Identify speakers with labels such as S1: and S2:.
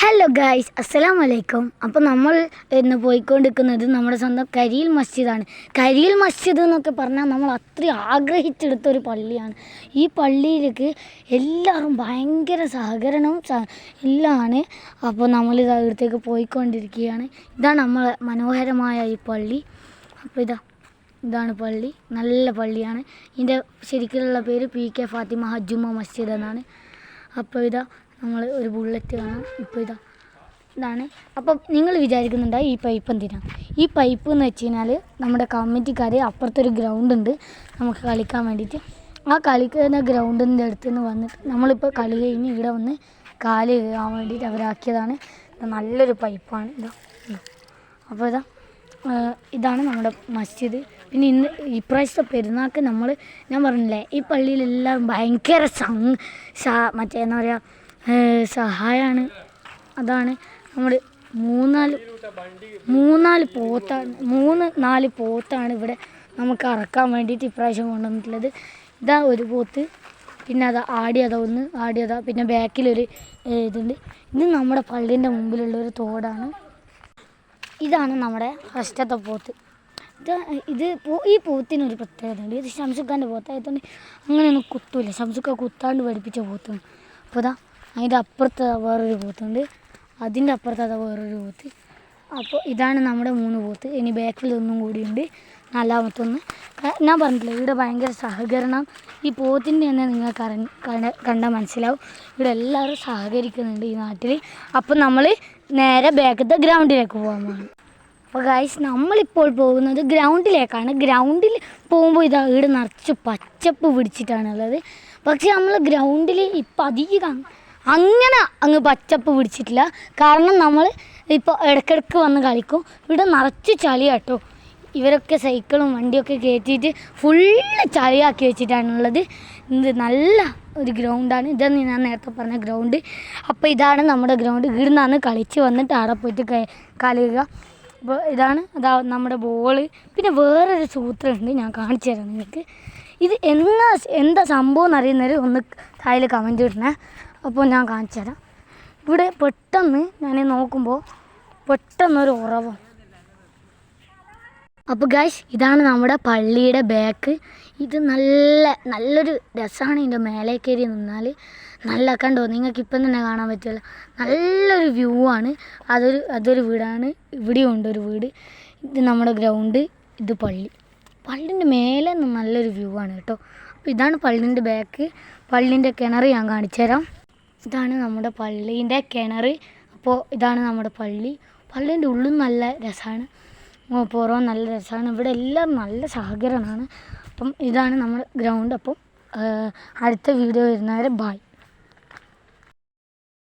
S1: Hello guys, അസ്സലാമു അലൈക്കും. അപ്പോൾ നമ്മൾ ഇന്ന് പോയിക്കൊണ്ടിരിക്കുന്നത് നമ്മുടെ സ്വന്തം കരിയിൽ മസ്ജിദാണ്. കരിയിൽ മസ്ജിദ് എന്നൊക്കെ പറഞ്ഞാൽ നമ്മൾ അത്രയും ആഗ്രഹിച്ചെടുത്തൊരു പള്ളിയാണ്. ഈ പള്ളിയിലേക്ക് എല്ലാവരും ഭയങ്കര സഹകരണവും എല്ലാമാണ്. അപ്പോൾ നമ്മളിത് അവിടത്തേക്ക് പോയിക്കൊണ്ടിരിക്കുകയാണ്. ഇതാണ് നമ്മളെ മനോഹരമായ ഈ പള്ളി. അപ്പോൾ ഇതാണ് പള്ളി, നല്ല പള്ളിയാണ്. ഇതിൻ്റെ ശരിക്കുള്ള പേര് PK ഫാത്തിമ ഹജ്ജുമ മസ്ജിദ് എന്നാണ്. അപ്പോൾ നമ്മൾ ഒരു ബുള്ളറ്റ് കാണാം. ഇപ്പോൾ ഇതാണ്. അപ്പം നിങ്ങൾ വിചാരിക്കുന്നുണ്ടോ ഈ പൈപ്പ് എന്തിനാണ്? ഈ പൈപ്പ് എന്ന് വെച്ച് കഴിഞ്ഞാൽ നമ്മുടെ കമ്മിറ്റിക്കാർ അപ്പുറത്തൊരു ഗ്രൗണ്ട് ഉണ്ട് നമുക്ക് കളിക്കാൻ വേണ്ടിയിട്ട്. ആ കളിക്കുന്ന ഗ്രൗണ്ടിൻ്റെ അടുത്ത് നിന്ന് വന്നിട്ട് നമ്മളിപ്പോൾ കളി കഴിഞ്ഞ് ഇവിടെ വന്ന് കാല് കഴുകാൻ വേണ്ടിയിട്ട് അവരാക്കിയതാണ്. നല്ലൊരു പൈപ്പാണ് അപ്പോൾ ഇതാണ് നമ്മുടെ മസ്ജിദ്. പിന്നെ ഇപ്രാവശ്യത്തെ പെരുന്നാൾക്ക് ഞാൻ പറഞ്ഞില്ലേ, ഈ പള്ളിയിലെല്ലാം ഭയങ്കര മറ്റേ എന്താ പറയുക സഹായമാണ്. അതാണ് നമ്മൾ മൂന്ന് പോത്താണ് ഇവിടെ നമുക്ക് അറക്കാൻ വേണ്ടിയിട്ട് ഇപ്രാവശ്യം കൊണ്ടുവന്നിട്ടുള്ളത്. ഇതാ ഒരു പോത്ത്, പിന്നെ ആടിയതാ പിന്നെ ബാക്കിലൊരു ഇതുണ്ട്. ഇത് നമ്മുടെ പള്ളീൻ്റെ മുമ്പിലുള്ളൊരു തോടാണ്. ഇതാണ് നമ്മുടെ ഫസ്റ്റത്തെ പോത്ത്. ഈ പോത്തിനൊരു പ്രത്യേകത ഉണ്ട്. ഇത് ഷംസുഖാൻ്റെ പോത്തായതുകൊണ്ട് അങ്ങനെയൊന്നും കുത്തൂല. ഷംസുഖ കുത്താണ്ട് പഠിപ്പിച്ച പോത്താണ്. അപ്പോൾ അതിൻ്റെ അപ്പുറത്ത് വേറൊരു പോത്തുണ്ട്, അതിൻ്റെ അപ്പുറത്ത് വേറൊരു പോത്ത്. അപ്പോൾ ഇതാണ് നമ്മുടെ 3 പോത്ത്. ഇനി ബാക്കിലൊന്നും കൂടിയുണ്ട്, 4മത്തൊന്ന്. ഞാൻ പറഞ്ഞിട്ടില്ല, ഇവിടെ ഭയങ്കര സഹകരണം. ഈ പോത്തിൻ്റെ തന്നെ നിങ്ങൾക്ക് കണ്ടാൽ മനസ്സിലാവും. ഇവിടെ എല്ലാവരും സഹകരിക്കുന്നുണ്ട് ഈ നാട്ടിൽ. അപ്പം നമ്മൾ നേരെ ബാക്കത്തെ ഗ്രൗണ്ടിലേക്ക് പോകാൻ പോകും. അപ്പോൾ ഗായ്സ്, നമ്മളിപ്പോൾ പോകുന്നത് ഗ്രൗണ്ടിലേക്കാണ്. ഗ്രൗണ്ടിൽ പോകുമ്പോൾ ഇവിടെ നിറച്ച് പച്ചപ്പ് പിടിച്ചിട്ടാണുള്ളത്. പക്ഷേ നമ്മൾ ഗ്രൗണ്ടിൽ ഇപ്പം അധികം അങ്ങനെ അങ്ങ് പച്ചപ്പ് പിടിച്ചിട്ടില്ല. കാരണം നമ്മൾ ഇപ്പോൾ ഇടയ്ക്കിടയ്ക്ക് വന്ന് കളിക്കും. ഇവിടെ നിറച്ച് ചളിയാട്ടോ. ഇവരൊക്കെ സൈക്കിളും വണ്ടിയൊക്കെ കയറ്റിയിട്ട് ഫുള്ള് ചളിയാക്കി വെച്ചിട്ടാണുള്ളത്. ഇത് നല്ല ഒരു ഗ്രൗണ്ടാണ്. ഇതാണ് ഞാൻ നേരത്തെ പറഞ്ഞ ഗ്രൗണ്ട്. അപ്പോൾ ഇതാണ് നമ്മുടെ ഗ്രൗണ്ട്. ഇവിടുന്നാണ് കളിച്ച് വന്നിട്ട് അവിടെ പോയിട്ട് കളിക്കുക. അപ്പോൾ ഇതാണ് നമ്മുടെ ബോള്. പിന്നെ വേറൊരു സൂത്രമുണ്ട്, ഞാൻ കാണിച്ചു തരാം നിങ്ങൾക്ക്. ഇത് എന്താ സംഭവം എന്നറിയുന്നവർ ഒന്ന് താഴെ കമൻറ്റ് ഇടണേ. അപ്പോൾ ഞാൻ കാണിച്ചു തരാം. ഇവിടെ പെട്ടെന്ന് ഞാൻ നോക്കുമ്പോൾ പെട്ടെന്നൊരു ഉറവം. അപ്പോൾ ഗൈസ്, ഇതാണ് നമ്മുടെ പള്ളിയുടെ ബാക്ക്. ഇത് നല്ലൊരു രസമാണ്. ഇതിൻ്റെ മേലെ കയറി നിന്നാൽ കണ്ടോ, നിങ്ങൾക്കിപ്പം തന്നെ കാണാൻ പറ്റുമല്ലോ. നല്ലൊരു വ്യൂ ആണ്. അതൊരു വീടാണ്. ഇവിടെയും ഉണ്ട് ഒരു വീട്. ഇത് നമ്മുടെ ഗ്രൗണ്ട്, ഇത് പള്ളീൻ്റെ മേലെ നിന്ന് നല്ലൊരു വ്യൂ ആണ് കേട്ടോ. അപ്പോൾ ഇതാണ് പള്ളീൻ്റെ ബാക്ക്. പള്ളീൻ്റെ കിണർ ഞാൻ കാണിച്ചു തരാം. ഇതാണ് നമ്മുടെ പള്ളീൻ്റെ കിണർ. അപ്പോൾ ഇതാണ് നമ്മുടെ പള്ളീൻ്റെ ഉള്ളിൽ നല്ല രസമാണ്, പുറവും നല്ല രസമാണ്. ഇവിടെ എല്ലാവരും നല്ല സഹകരണമാണ്. അപ്പം ഇതാണ് നമ്മുടെ ഗ്രൗണ്ട്. അപ്പം അടുത്ത വീഡിയോ വരുന്നവരെ ബൈ.